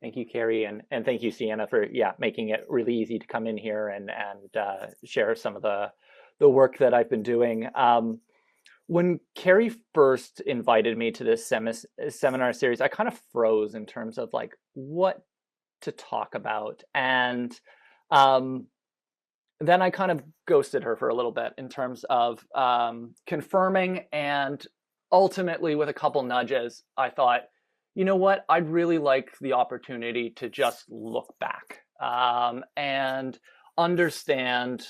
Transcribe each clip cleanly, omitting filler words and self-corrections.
Thank you, Carrie, and thank you, Sienna, for making it really easy to come in here and share some of the work that I've been doing. When Carrie first invited me to this seminar series, I kind of froze in terms of like what to talk about, and um, then I kind of ghosted her for a little bit in terms of confirming, and ultimately with a couple nudges, I thought, you know what, I'd really like the opportunity to just look back and understand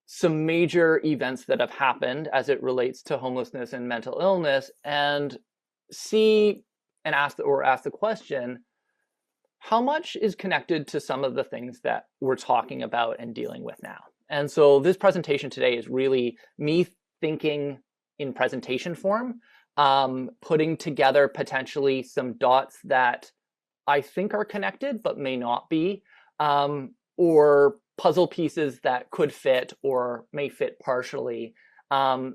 some major events that have happened as it relates to homelessness and mental illness, and see and ask the question, how much is connected to some of the things that we're talking about and dealing with now? And so this presentation today is really me thinking in presentation form, putting together potentially some dots that I think are connected but may not be, or puzzle pieces that could fit or may fit partially. And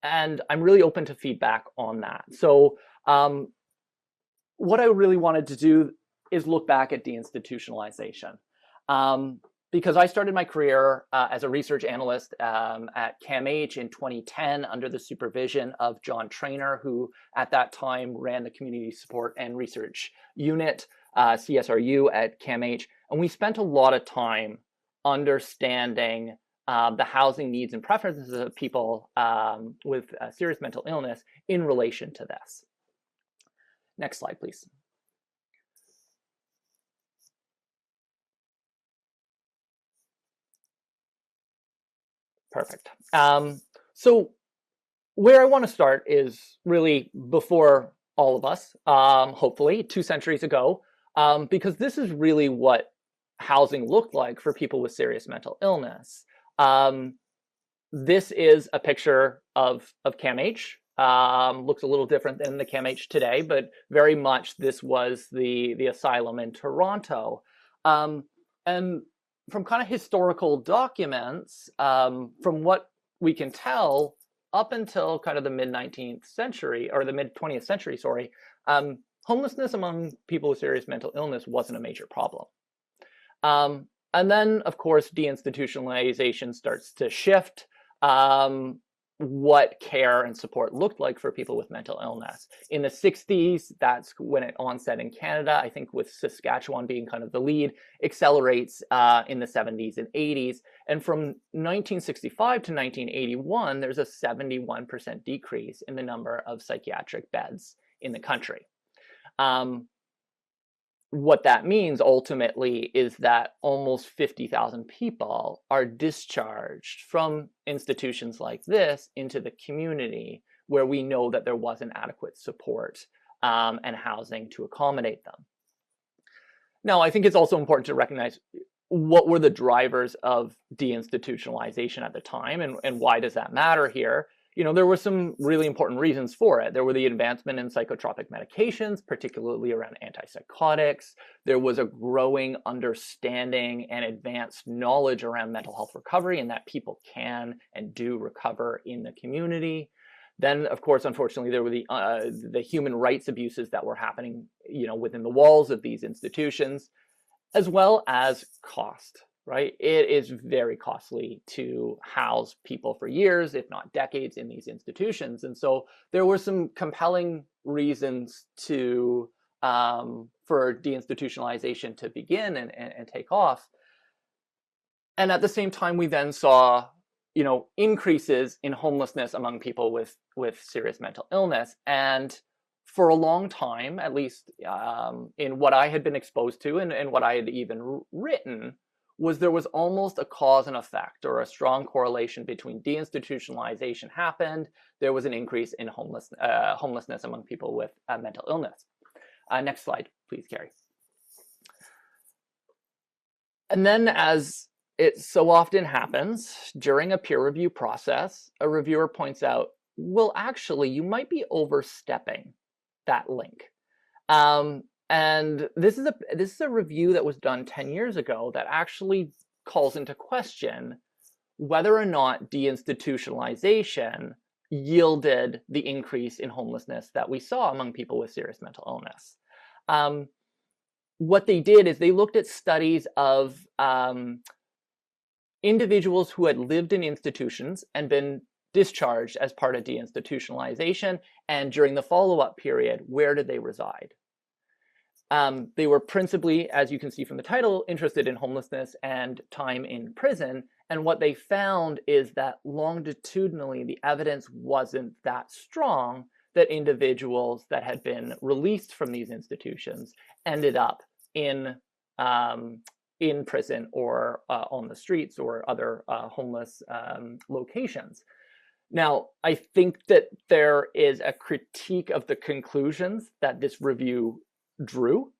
I'm really open to feedback on that. So what I really wanted to do is look back at deinstitutionalization. Because I started my career as a research analyst at CAMH in 2010 under the supervision of John Traynor, who at that time ran the Community Support and Research Unit, CSRU, at CAMH. And we spent a lot of time understanding the housing needs and preferences of people with serious mental illness in relation to this. Next slide, please. Perfect. So where I want to start is really before all of us, hopefully 2 centuries ago, because this is really what housing looked like for people with serious mental illness. This is a picture of CAMH. Looks a little different than the CAMH today, but very much this was the asylum in Toronto. And from kind of historical documents, from what we can tell, up until kind of the mid-19th century, or the mid-20th century, sorry, homelessness among people with serious mental illness wasn't a major problem. And then, of course, deinstitutionalization starts to shift what care and support looked like for people with mental illness. In the 60s, that's when it onset in Canada, I think with Saskatchewan being kind of the lead, accelerates in the 70s and 80s. And from 1965 to 1981, there's a 71% decrease in the number of psychiatric beds in the country. What that means ultimately is that almost 50,000 people are discharged from institutions like this into the community where we know that there wasn't adequate support and housing to accommodate them. Now, I think it's also important to recognize what were the drivers of deinstitutionalization at the time, and why does that matter here? You know, there were some really important reasons for it. There were the advancement in psychotropic medications, particularly around antipsychotics. There was a growing understanding and advanced knowledge around mental health recovery, and that people can and do recover in the community. Then, of course, unfortunately, there were the human rights abuses that were happening, you know, within the walls of these institutions, as well as cost. Right? It is very costly to house people for years, if not decades, in these institutions. And so there were some compelling reasons to for deinstitutionalization to begin and take off. And at the same time, we then saw, you know, increases in homelessness among people with serious mental illness. And for a long time, at least in what I had been exposed to and what I had even written, there was almost a cause and effect, or a strong correlation between deinstitutionalization happened, there was an increase in homelessness among people with mental illness. Next slide, please, Carrie. And then, as it so often happens, during a peer review process, a reviewer points out, well, actually, you might be overstepping that link. And this is a review that was done 10 years ago that actually calls into question whether or not deinstitutionalization yielded the increase in homelessness that we saw among people with serious mental illness. And this is a review that was done 10 years ago that actually calls into question whether or not deinstitutionalization yielded the increase in homelessness that we saw among people with serious mental illness. And this is a review that was done 10 years ago that actually calls into question whether or not deinstitutionalization yielded the increase in homelessness that we saw among people with serious mental illness. what they did is they looked at studies of individuals who had lived in institutions and been discharged as part of deinstitutionalization, and during the follow-up period, where did they reside? They were principally, as you can see from the title, interested in homelessness and time in prison. And what they found is that longitudinally, the evidence wasn't that strong that individuals that had been released from these institutions ended up in prison or on the streets or other homeless locations. Now, I think that there is a critique of the conclusions that this review drew,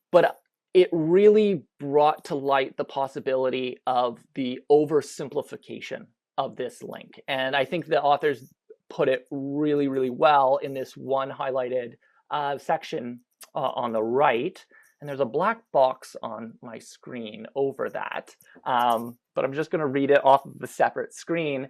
but it really brought to light the possibility of the oversimplification of this link. And I think the authors put it really, really well in this one highlighted section on the right. And there's a black box on my screen over that, but I'm just going to read it off of a separate screen,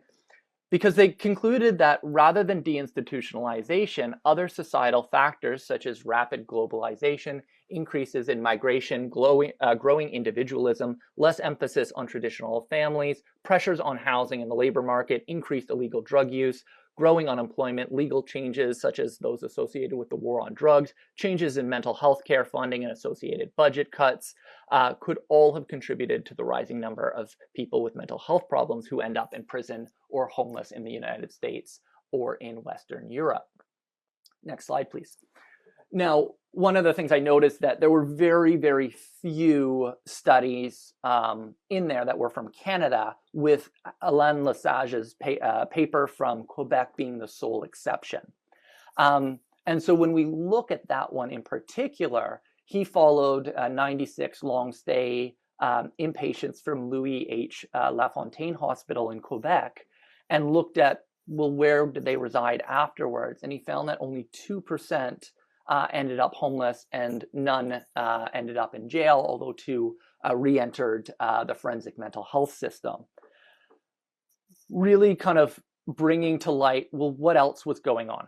because they concluded that rather than deinstitutionalization, other societal factors such as rapid globalization, increases in migration, growing individualism, less emphasis on traditional families, pressures on housing and the labor market, increased illegal drug use, growing unemployment, legal changes such as those associated with the war on drugs, changes in mental health care funding and associated budget cuts could all have contributed to the rising number of people with mental health problems who end up in prison or homeless in the United States or in Western Europe. Next slide, please. Now, one of the things I noticed that there were very, very few studies in there that were from Canada, with Alain Lesage's paper from Quebec being the sole exception. And so when we look at that one in particular, he followed 96 long-stay inpatients from Louis H. Lafontaine Hospital in Quebec and looked at, well, where did they reside afterwards? And he found that only 2% ended up homeless and none ended up in jail, although 2 re-entered the forensic mental health system. Really kind of bringing to light, well, what else was going on?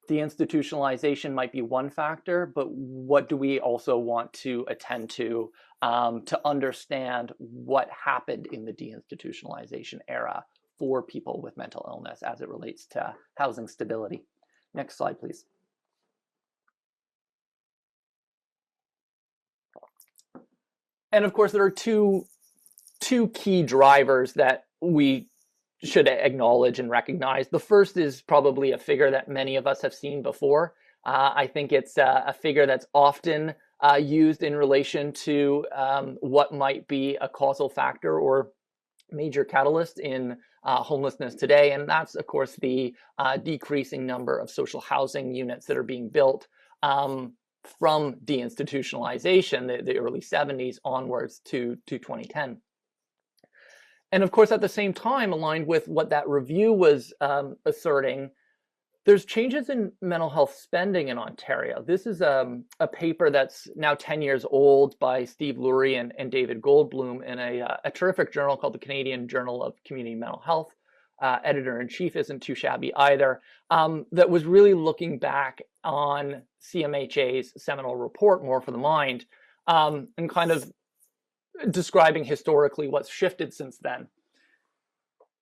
Deinstitutionalization might be one factor, but what do we also want to attend to understand what happened in the deinstitutionalization era for people with mental illness as it relates to housing stability? Next slide, please. And of course, there are two key drivers that we should acknowledge and recognize. The first is probably a figure that many of us have seen before. I think it's a figure that's often used in relation to what might be a causal factor or major catalyst in homelessness today. And that's, of course, the decreasing number of social housing units that are being built from deinstitutionalization, the early 70s onwards to 2010. And of course, at the same time, aligned with what that review was asserting, there's changes in mental health spending in Ontario. This is a paper that's now 10 years old by Steve Lurie and David Goldblum in a terrific journal called the Canadian Journal of Community Mental Health. Editor-in-chief isn't too shabby either, that was really looking back on CMHA's seminal report, More for the Mind, and kind of describing historically what's shifted since then.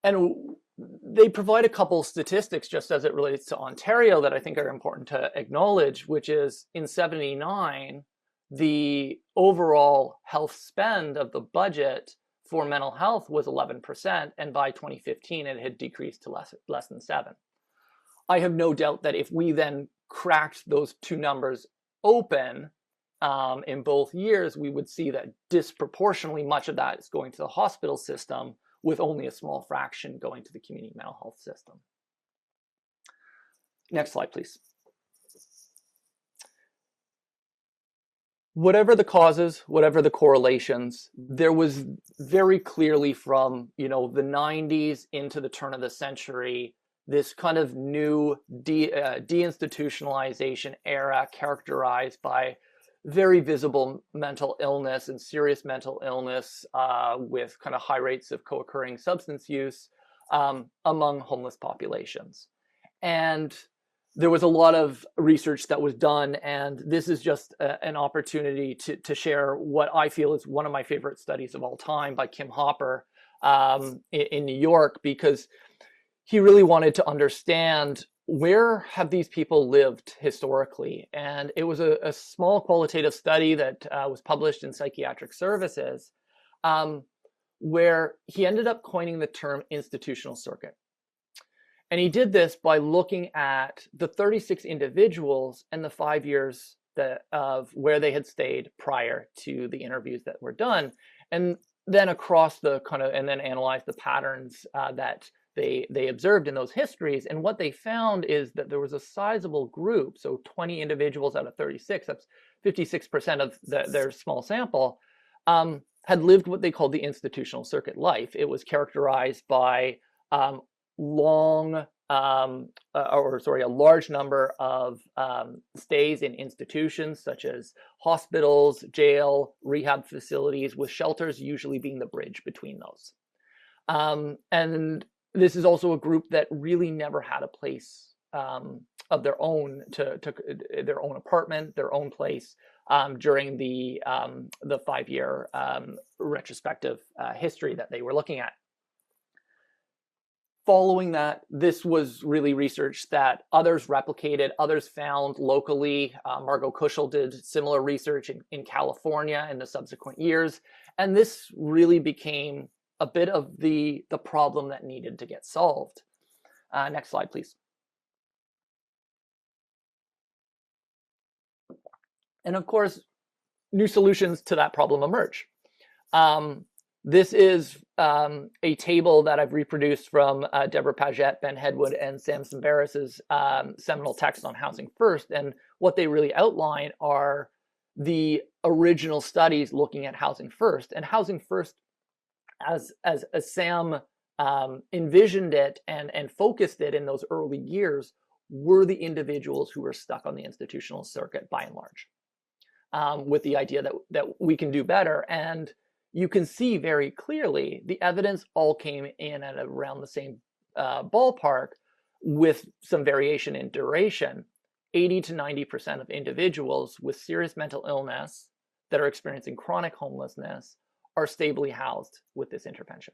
And they provide a couple statistics just as it relates to Ontario that I think are important to acknowledge, which is in '79, the overall health spend of the budget for mental health was 11%, and by 2015 it had decreased to less than 7%. I have no doubt that if we then cracked those two numbers open in both years, we would see that disproportionately much of that is going to the hospital system, with only a small fraction going to the community mental health system. Next slide, please. Whatever the causes, whatever the correlations, there was very clearly from the 90s into the turn of the century, this kind of new deinstitutionalization era characterized by very visible mental illness and serious mental illness with kind of high rates of co-occurring substance use among homeless populations. And there was a lot of research that was done, and this is just an opportunity to share what I feel is one of my favorite studies of all time by Kim Hopper in New York, because he really wanted to understand where have these people lived historically. And it was a small qualitative study that was published in Psychiatric Services, where he ended up coining the term institutional circuit. And he did this by looking at the 36 individuals and the 5 years of where they had stayed prior to the interviews that were done, and then across the and then analyzed the patterns that they observed in those histories. And what they found is that there was a sizable group, so 20 individuals out of 36, that's 56% of their small sample, had lived what they called the institutional circuit life. It was characterized by a large number of stays in institutions such as hospitals, jail, rehab facilities, with shelters usually being the bridge between those. And this is also a group that really never had a place of their own, to their own apartment, their own place during the 5-year retrospective history that they were looking at. Following that, this was really research that others replicated, others found locally. Margot Kuschel did similar research in California in the subsequent years. And this really became a bit of the problem that needed to get solved. Next slide, please. And of course, new solutions to that problem emerge. This is a table that I've reproduced from Deborah Paget, Ben Hedwood, and Samson Barris's seminal text on Housing First. And what they really outline are the original studies looking at Housing First. And Housing First, as Sam envisioned it and focused it in those early years, were the individuals who were stuck on the institutional circuit by and large, with the idea that we can do better. And you can see very clearly the evidence all came in at around the same ballpark, with some variation in duration. 80 to 90% of individuals with serious mental illness that are experiencing chronic homelessness are stably housed with this intervention.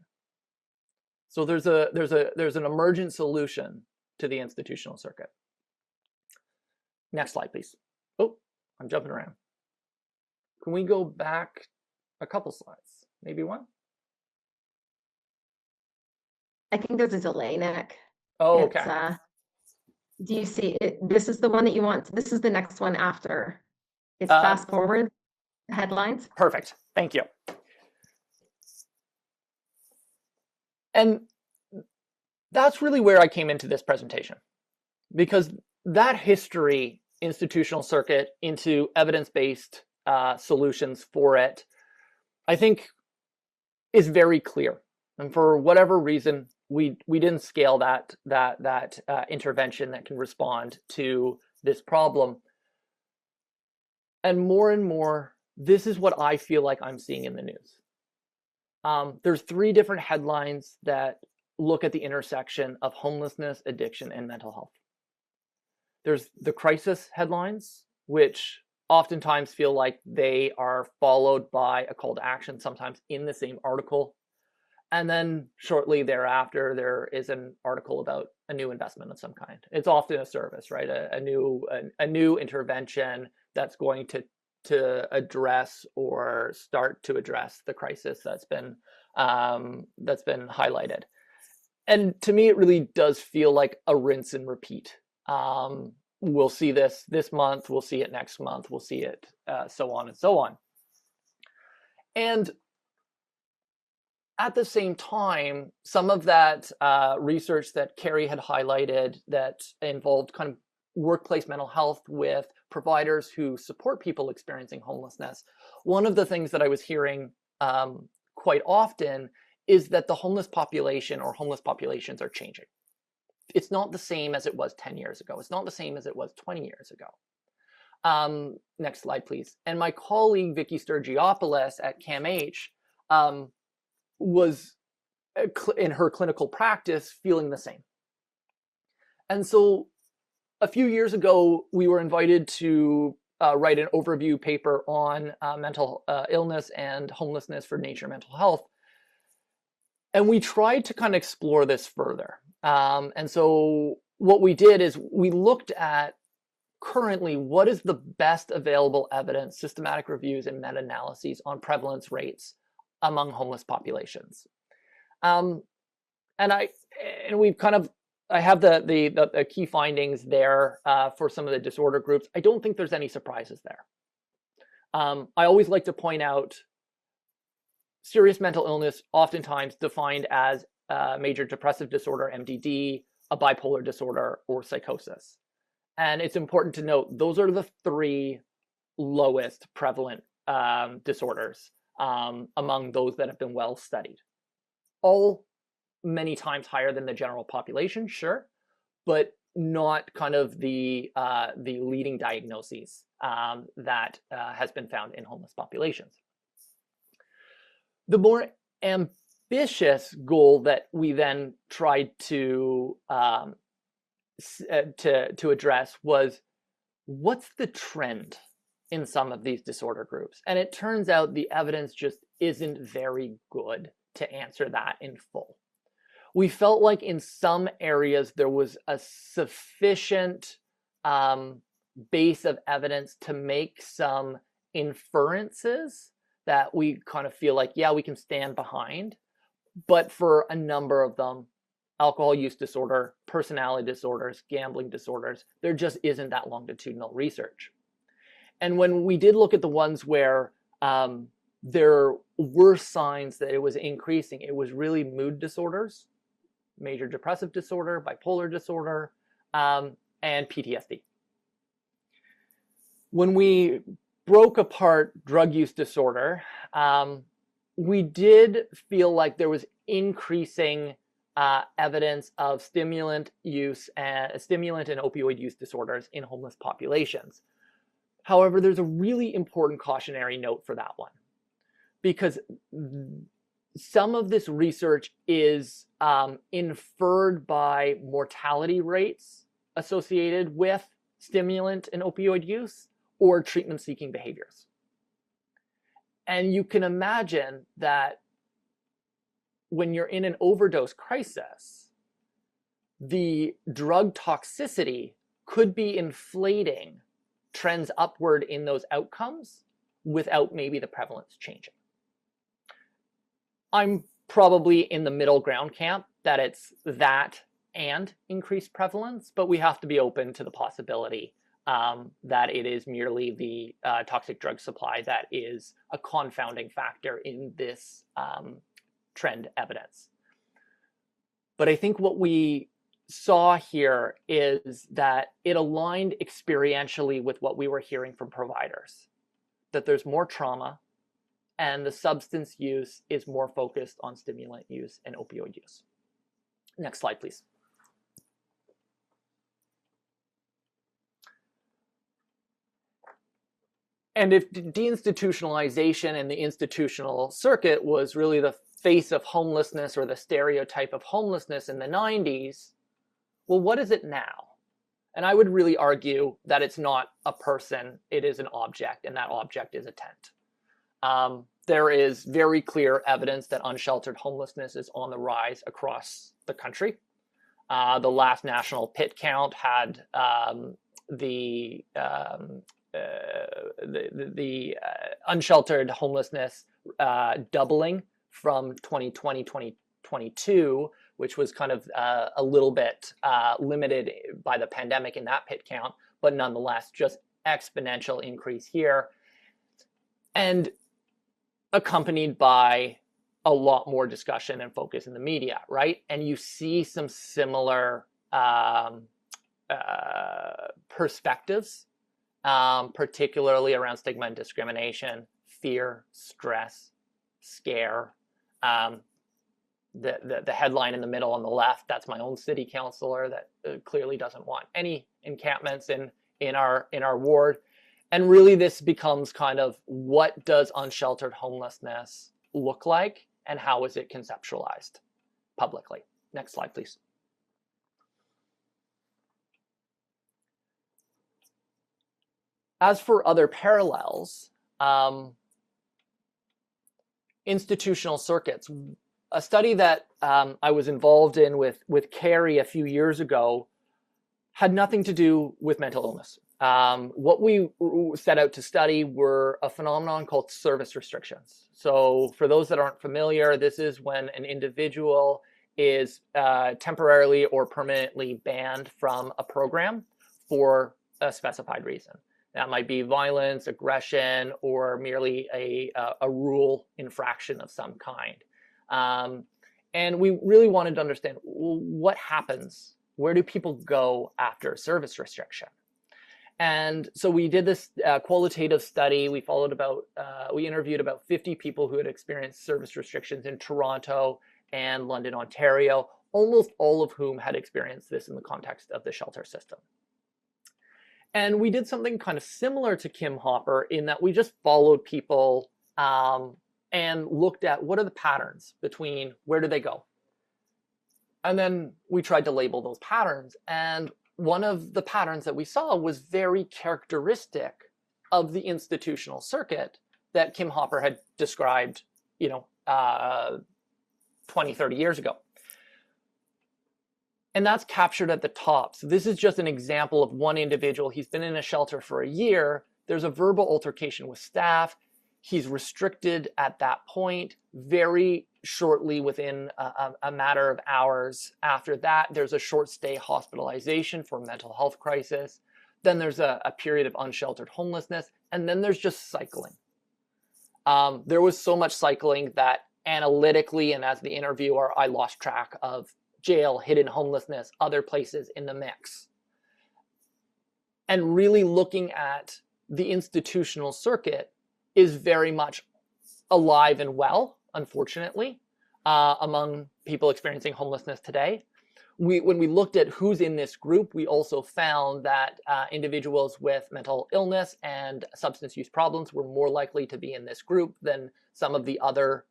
So there's an emergent solution to the institutional circuit. Next slide, please. Oh, I'm jumping around. Can we go back a couple slides? Maybe one? I think there's a delay, Nick. Oh, okay. Do you see it? This is the one that you want. This is the next one after. It's fast forward headlines. Perfect. Thank you. And that's really where I came into this presentation, because that history, institutional circuit, into evidence-based solutions for it, I think is very clear. And for whatever reason, we didn't scale that intervention that can respond to this problem. And more, this is what I feel like I'm seeing in the news. There's 3 different headlines that look at the intersection of homelessness, addiction, and mental health. There's the crisis headlines, which oftentimes feel like they are followed by a call to action, sometimes in the same article. And then shortly thereafter, there is an article about a new investment of some kind. It's often a service, right? A new intervention that's going to address or start to address the crisis that's been highlighted. And to me, it really does feel like a rinse and repeat. We'll see this month, we'll see it next month, we'll see it so on and so on. And at the same time, some of that research that Carrie had highlighted that involved kind of workplace mental health with providers who support people experiencing homelessness, one of the things that I was hearing quite often is that the homeless population or homeless populations are changing. It's not the same as it was 10 years ago. It's not the same as it was 20 years ago. Next slide, please. And my colleague, Vicky Sturgiopoulos at CAMH, was in her clinical practice feeling the same. And so a few years ago, we were invited to write an overview paper on mental illness and homelessness for Nature Mental Health. And we tried to kind of explore this further. And so what we did is we looked at currently what is the best available evidence, systematic reviews, and meta-analyses on prevalence rates among homeless populations. And we've kind of, I have the key findings there for some of the disorder groups. I don't think there's any surprises there. I always like to point out serious mental illness, oftentimes defined as major depressive disorder, MDD, a bipolar disorder, or psychosis. And it's important to note, those are the three lowest prevalent disorders among those that have been well studied. All many times higher than the general population, sure, but not kind of the leading diagnoses that has been found in homeless populations. The more ambitious goal that we then tried to address was, what's the trend in some of these disorder groups? And it turns out the evidence just isn't very good to answer that in full. We felt like in some areas there was a sufficient base of evidence to make some inferences that we kind of feel like, yeah, we can stand behind. But for a number of them, alcohol use disorder, personality disorders, gambling disorders, there just isn't that longitudinal research. And when we did look at the ones where there were signs that it was increasing, it was really mood disorders, major depressive disorder, bipolar disorder, and PTSD. When we broke apart drug use disorder, we did feel like there was increasing evidence of stimulant and opioid use disorders in homeless populations. However, there's a really important cautionary note for that one, because some of this research is inferred by mortality rates associated with stimulant and opioid use or treatment-seeking behaviors. And you can imagine that when you're in an overdose crisis, the drug toxicity could be inflating trends upward in those outcomes without maybe the prevalence changing. I'm probably in the middle ground camp that it's that and increased prevalence, but we have to be open to the possibility that it is merely the toxic drug supply that is a confounding factor in this trend evidence. But I think what we saw here is that it aligned experientially with what we were hearing from providers, that there's more trauma and the substance use is more focused on stimulant use and opioid use. Next slide, please. And if deinstitutionalization and the institutional circuit was really the face of homelessness or the stereotype of homelessness in the 90s, well, what is it now? And I would really argue that it's not a person, it is an object, and that object is a tent. There is very clear evidence that unsheltered homelessness is on the rise across the country. The last national PIT count had the unsheltered homelessness doubling from 2020, 2022, which was kind of a little bit limited by the pandemic in that PIT count, but nonetheless, just exponential increase here. And accompanied by a lot more discussion and focus in the media, right? And you see some similar perspectives, particularly around stigma and discrimination, fear, stress, scare. The headline in the middle on the left, that's my own city councilor that clearly doesn't want any encampments in our ward. And really this becomes kind of, what does unsheltered homelessness look like and how is it conceptualized publicly? Next slide, please. As for other parallels, institutional circuits. A study that I was involved in with Carrie a few years ago had nothing to do with mental illness. What we set out to study were a phenomenon called service restrictions. So for those that aren't familiar, this is when an individual is temporarily or permanently banned from a program for a specified reason. That might be violence, aggression, or merely a rule infraction of some kind. And we really wanted to understand, what happens? Where do people go after service restriction? And so we did this qualitative study. We interviewed about 50 people who had experienced service restrictions in Toronto and London, Ontario, almost all of whom had experienced this in the context of the shelter system. And we did something kind of similar to Kim Hopper in that we just followed people and looked at what are the patterns between where do they go. And then we tried to label those patterns. And one of the patterns that we saw was very characteristic of the institutional circuit that Kim Hopper had described, 20, 30 years ago. And that's captured at the top. So this is just an example of one individual. He's been in a shelter for a year. There's a verbal altercation with staff. He's restricted at that point. Very shortly, within a matter of hours after that, there's a short stay hospitalization for mental health crisis. Then there's a period of unsheltered homelessness. And then there's just cycling. There was so much cycling that analytically, and as the interviewer, I lost track of jail, hidden homelessness, other places in the mix. And really looking at the institutional circuit is very much alive and well, unfortunately, among people experiencing homelessness today. When we looked at who's in this group, we also found that individuals with mental illness and substance use problems were more likely to be in this group than some of the other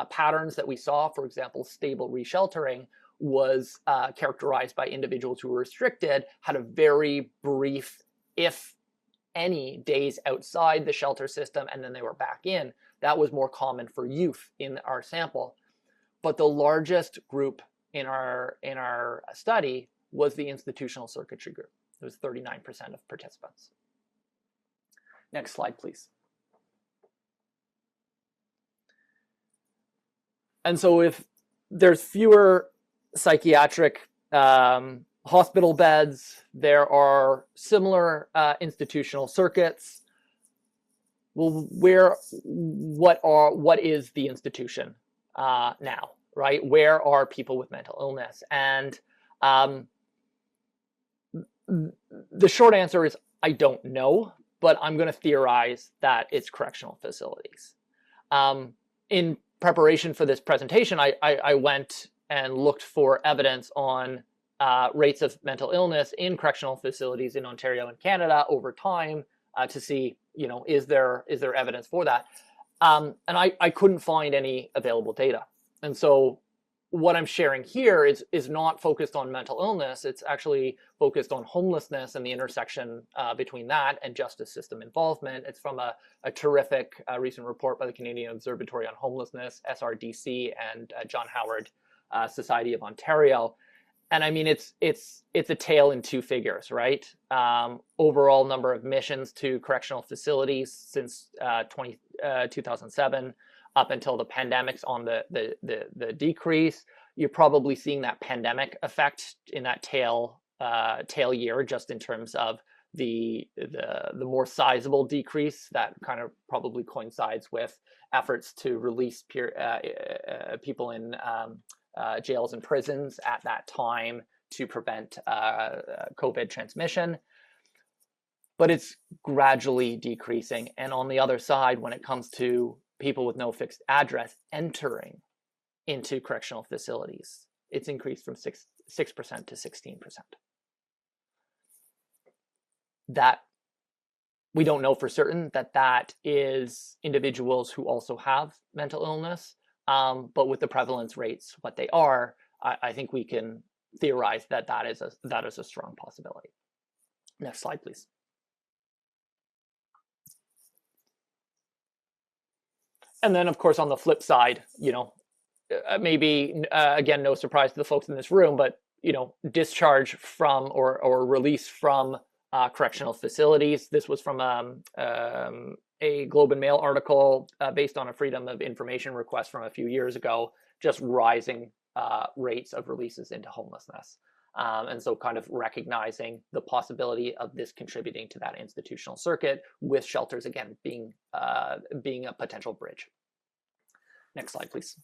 patterns that we saw. For example, stable resheltering was characterized by individuals who were restricted, had a very brief, if any, days outside the shelter system, and then they were back in. That was more common for youth in our sample. But the largest group in our study was the institutional circuitry group. It was 39% of participants. Next slide, please. And so if there's fewer psychiatric hospital beds, there are similar institutional circuits. Well, what is the institution now, right? Where are people with mental illness? And the short answer is I don't know, but I'm going to theorize that it's correctional facilities. In preparation for this presentation, I went and looked for evidence on rates of mental illness in correctional facilities in Ontario and Canada over time to see, is there evidence for that? And I couldn't find any available data. And so what I'm sharing here is not focused on mental illness. It's actually focused on homelessness and the intersection between that and justice system involvement. It's from a terrific recent report by the Canadian Observatory on Homelessness, SRDC, and John Howard Society of Ontario. And I mean, it's a tale in two figures, right? Overall number of admissions to correctional facilities since 2007 up until the pandemic's on the decrease. You're probably seeing that pandemic effect in that tail year, just in terms of the more sizable decrease that kind of probably coincides with efforts to release people in jails and prisons at that time to prevent COVID transmission. But it's gradually decreasing. And on the other side, when it comes to people with no fixed address entering into correctional facilities, it's increased from 6% to 16%. That we don't know for certain that is individuals who also have mental illness, but with the prevalence rates what they are, I think we can theorize that is a strong possibility. Next slide, please. And then, of course, on the flip side, maybe again, no surprise to the folks in this room, but discharge from or release from correctional facilities. This was from a Globe and Mail article based on a Freedom of Information request from a few years ago, just rising rates of releases into homelessness. And so kind of recognizing the possibility of this contributing to that institutional circuit, with shelters, again, being a potential bridge. Next slide, please.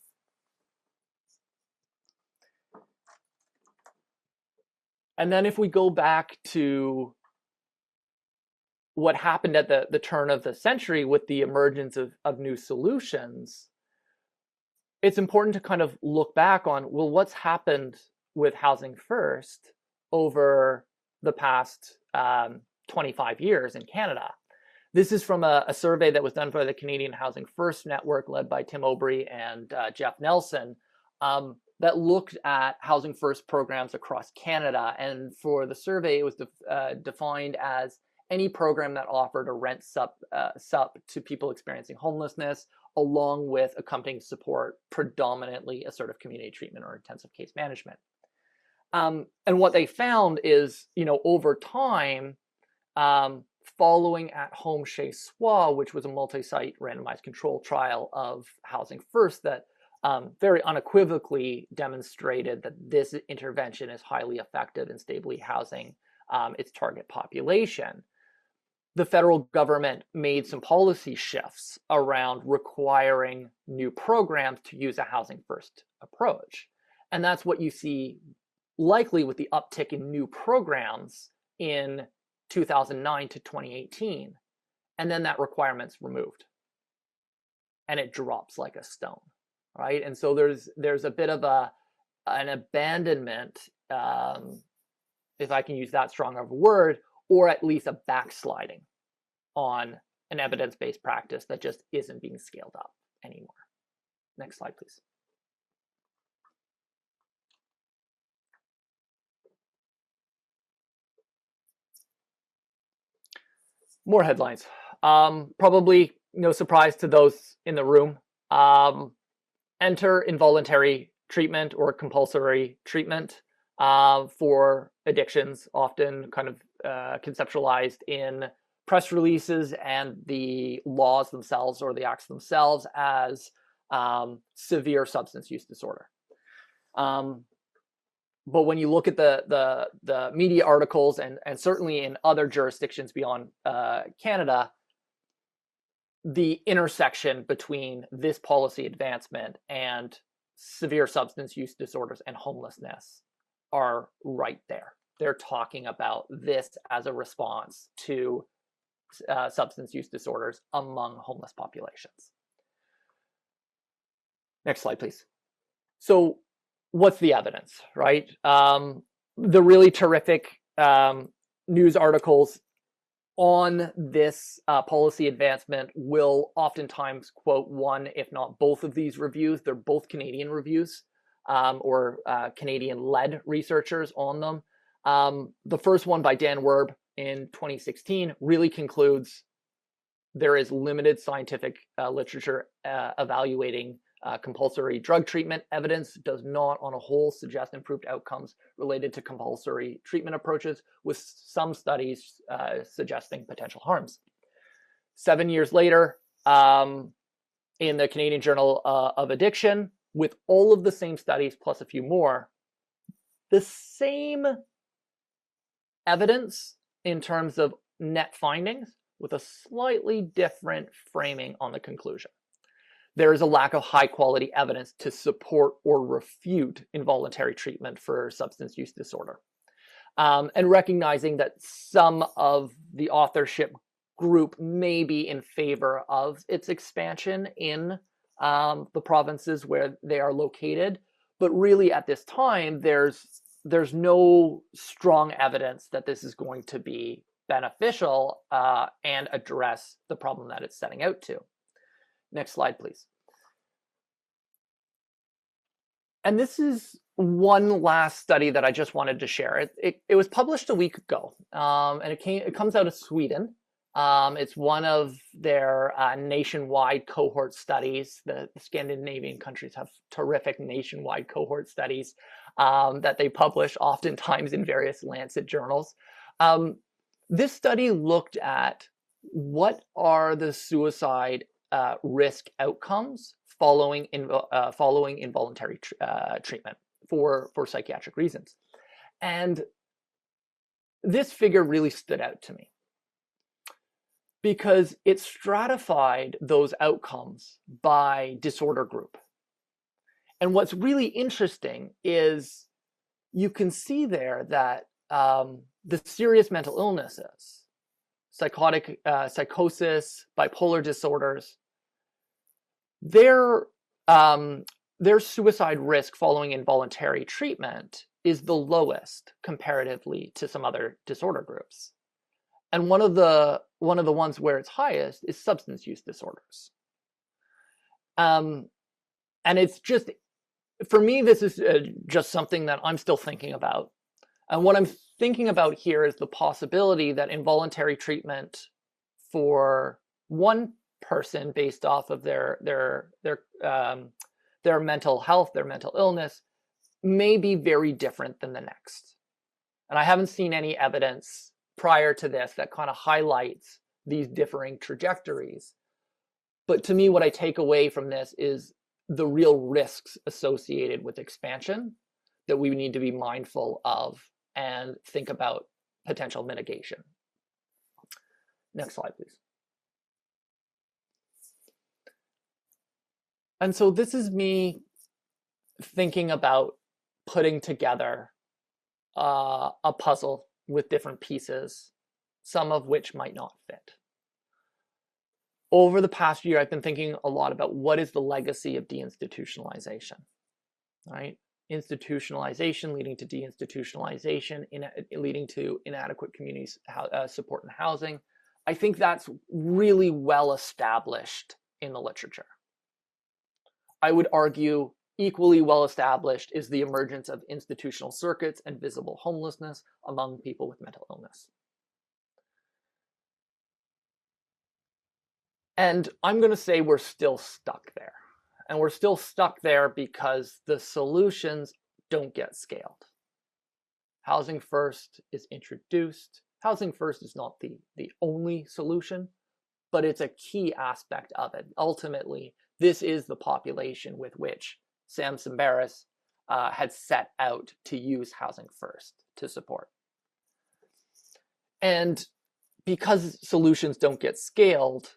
And then if we go back to what happened at the turn of the century with the emergence of new solutions, it's important to kind of look back on, well, what's happened with Housing First over the past 25 years in Canada. This is from a survey that was done by the Canadian Housing First Network, led by Tim Aubry and Jeff Nelson, that looked at Housing First programs across Canada. And for the survey, it was defined as any program that offered a rent sup to people experiencing homelessness, along with accompanying support, predominantly assertive community treatment or intensive case management. And what they found is, over time, following at Home Chez Soi, which was a multi-site randomized control trial of Housing First that very unequivocally demonstrated that this intervention is highly effective in stably housing its target population. The federal government made some policy shifts around requiring new programs to use a Housing First approach. And that's what you see likely with the uptick in new programs in 2009 to 2018. And then that requirement's removed. And it drops like a stone, right? And so there's a bit of an abandonment, if I can use that strong of a word, or at least a backsliding on an evidence-based practice that just isn't being scaled up anymore. Next slide, please. More headlines. Probably no surprise to those in the room. Enter involuntary treatment or compulsory treatment for addictions, often kind of conceptualized in press releases and the laws themselves or the acts themselves as severe substance use disorder. But when you look at the media articles and certainly in other jurisdictions beyond Canada, the intersection between this policy advancement and severe substance use disorders and homelessness are right there. They're talking about this as a response to substance use disorders among homeless populations. Next slide, please. So what's the evidence, right? The really terrific news articles on this policy advancement will oftentimes quote one, if not both of these reviews. They're both Canadian reviews or Canadian-led researchers on them. The first one by Dan Werb in 2016 really concludes there is limited scientific literature evaluating compulsory drug treatment. Evidence does not on a whole suggest improved outcomes related to compulsory treatment approaches, with some studies suggesting potential harms. 7 years later, in the Canadian Journal of Addiction, with all of the same studies plus a few more, the same evidence in terms of net findings with a slightly different framing on the conclusion. There is a lack of high quality evidence to support or refute involuntary treatment for substance use disorder. And recognizing that some of the authorship group may be in favor of its expansion in the provinces where they are located, but really at this time, there's no strong evidence that this is going to be beneficial and address the problem that it's setting out to. Next slide, please. And this is one last study that I just wanted to share. It was published a week ago, and it comes out of Sweden. It's one of their nationwide cohort studies. The Scandinavian countries have terrific nationwide cohort studies that they publish oftentimes in various Lancet journals. This study looked at what are the suicide risk outcomes following involuntary treatment for psychiatric reasons. And this figure really stood out to me because it stratified those outcomes by disorder group. And what's really interesting is you can see there that the serious mental illnesses, psychosis, bipolar disorders, their suicide risk following involuntary treatment is the lowest comparatively to some other disorder groups. And one of the ones where it's highest is substance use disorders. And it's just, for me, this is just something that I'm still thinking about. And what I'm thinking about here is the possibility that involuntary treatment for one person based off of their mental health, their mental illness, may be very different than the next. And I haven't seen any evidence prior to this that kind of highlights these differing trajectories. But to me, what I take away from this is the real risks associated with expansion that we need to be mindful of and think about potential mitigation. Next slide, please. And so this is me thinking about putting together a puzzle with different pieces, some of which might not fit. Over the past year, I've been thinking a lot about what is the legacy of deinstitutionalization, right? Institutionalization leading to deinstitutionalization, leading to inadequate community support and housing. I think that's really well established in the literature. I would argue equally well established is the emergence of institutional circuits and visible homelessness among people with mental illness. And I'm going to say we're still stuck there. And we're still stuck there because the solutions don't get scaled. Housing First is introduced. Housing First is not the only solution, but it's a key aspect of it. Ultimately, this is the population with which Sam Simbaris had set out to use Housing First to support. And because solutions don't get scaled,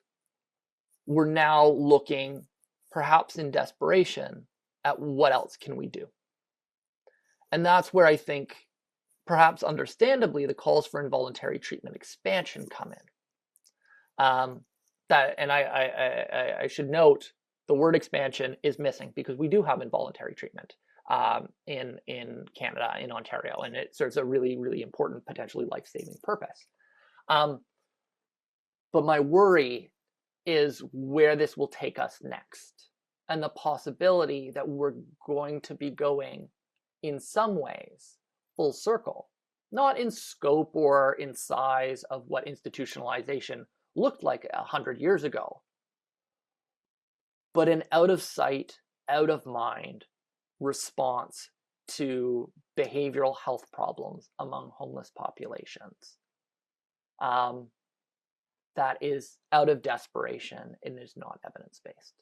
we're now looking, perhaps in desperation, at what else can we do? And that's where I think, perhaps understandably, the calls for involuntary treatment expansion come in. I should note, the word expansion is missing because we do have involuntary treatment in Canada, in Ontario, and it serves a really, really important, potentially life-saving purpose. But my worry is where this will take us next, and the possibility that we're going to be going, in some ways, full circle, not in scope or in size of what institutionalization looked like 100 years ago, but an out of sight, out of mind response to behavioral health problems among homeless populations. That is out of desperation and is not evidence-based.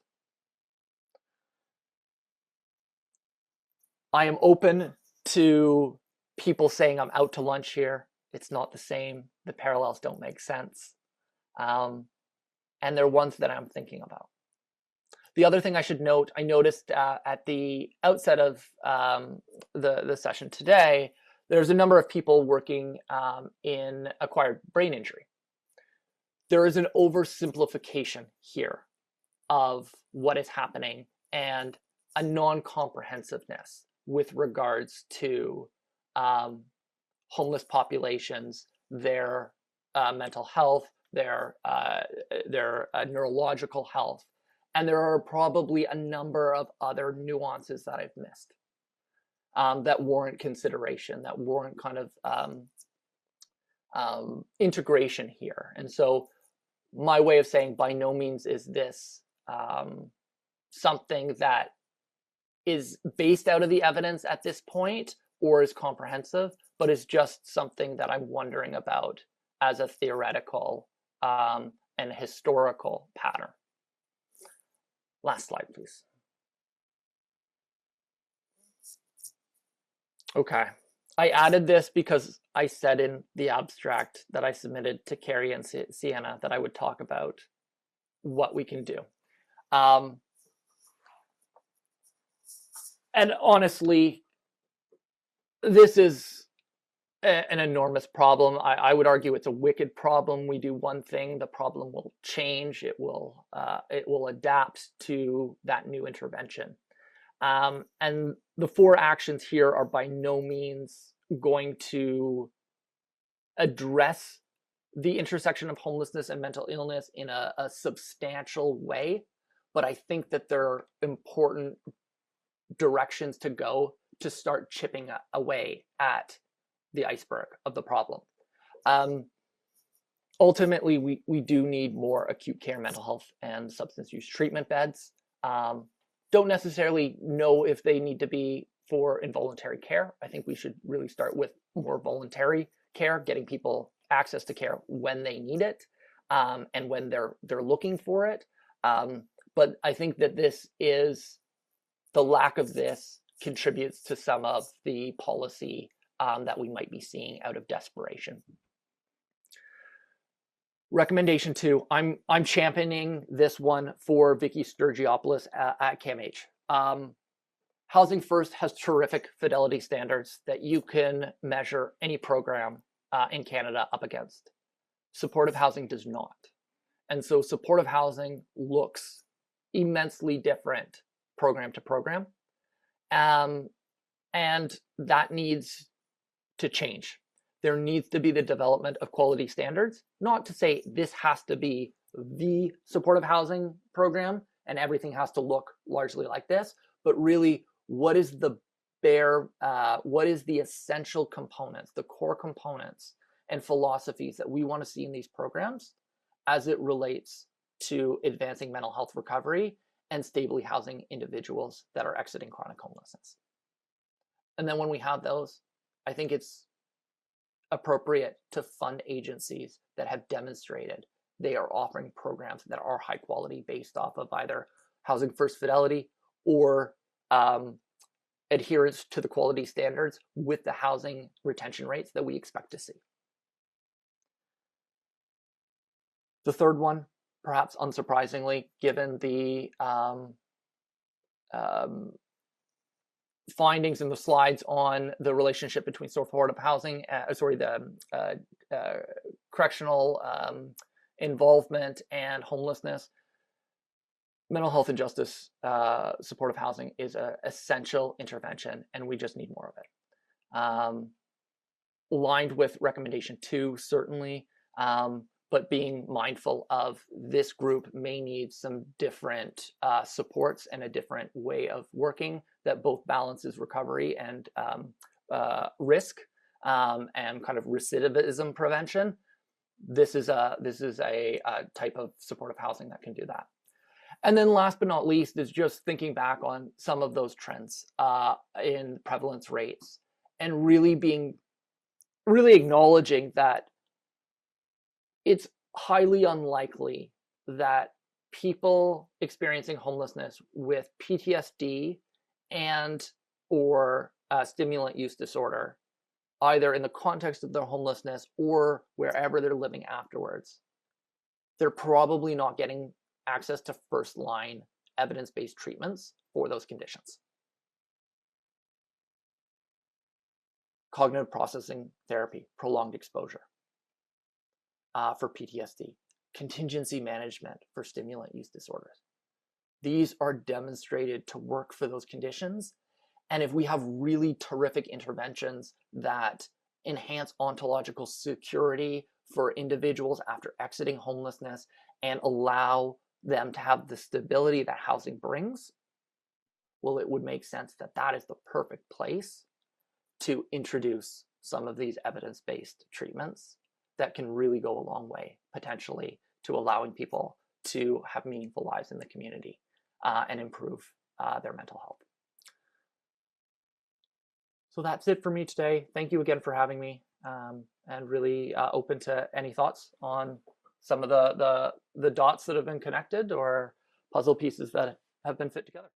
I am open to people saying I'm out to lunch here. It's not the same. The parallels don't make sense. And they're ones that I'm thinking about. The other thing I should note, I noticed at the outset of the session today, there's a number of people working in acquired brain injury. There is an oversimplification here of what is happening and a non-comprehensiveness with regards to homeless populations, their mental health, their neurological health. And there are probably a number of other nuances that I've missed that warrant consideration, that warrant kind of integration here. And so my way of saying by no means is this something that is based out of the evidence at this point or is comprehensive, but is just something that I'm wondering about as a theoretical and historical pattern. Last slide, please. Okay, I added this because I said in the abstract that I submitted to Carrie and Sienna that I would talk about what we can do. And honestly, this is an enormous problem. I would argue it's a wicked problem. We do one thing, the problem will change. It will adapt to that new intervention. And the 4 actions here are by no means going to address the intersection of homelessness and mental illness in a substantial way, but I think that there are important directions to go to start chipping away at the iceberg of the problem. Ultimately, we do need more acute care mental health and substance use treatment beds. Don't necessarily know if they need to be for involuntary care. I think we should really start with more voluntary care, getting people access to care when they need it and when they're looking for it. But I think that the lack of this contributes to some of the policy that we might be seeing out of desperation. Recommendation 2, I'm championing this one for Vicky Sturgiopoulos at CAMH. Housing First has terrific fidelity standards that you can measure any program in Canada up against. Supportive housing does not. And so supportive housing looks immensely different program to program. And that needs to change. There needs to be the development of quality standards, not to say this has to be the supportive housing program and everything has to look largely like this, but really what is the essential components, the core components and philosophies that we want to see in these programs as it relates to advancing mental health recovery and stably housing individuals that are exiting chronic homelessness. And then when we have those, I think it's appropriate to fund agencies that have demonstrated they are offering programs that are high quality based off of either Housing First fidelity or adherence to the quality standards with the housing retention rates that we expect to see. The third one, perhaps unsurprisingly, given the findings in the slides on the relationship between supportive housing, correctional involvement and homelessness, mental health and justice supportive housing is an essential intervention, and we just need more of it. Aligned with recommendation 2, certainly, but being mindful of this group may need some different supports and a different way of working that both balances recovery and risk and kind of recidivism prevention. This is a type of supportive housing that can do that. And then last but not least is just thinking back on some of those trends in prevalence rates and really acknowledging that it's highly unlikely that people experiencing homelessness with PTSD and or stimulant use disorder, either in the context of their homelessness or wherever they're living afterwards, they're probably not getting access to first-line evidence-based treatments for those conditions. Cognitive processing therapy, prolonged exposure for PTSD, contingency management for stimulant use disorders. These are demonstrated to work for those conditions. And if we have really terrific interventions that enhance ontological security for individuals after exiting homelessness and allow them to have the stability that housing brings, well, it would make sense that that is the perfect place to introduce some of these evidence-based treatments that can really go a long way, potentially, to allowing people to have meaningful lives in the community and improve their mental health. So that's it for me today. Thank you again for having me, and really open to any thoughts on some of the dots that have been connected or puzzle pieces that have been fit together.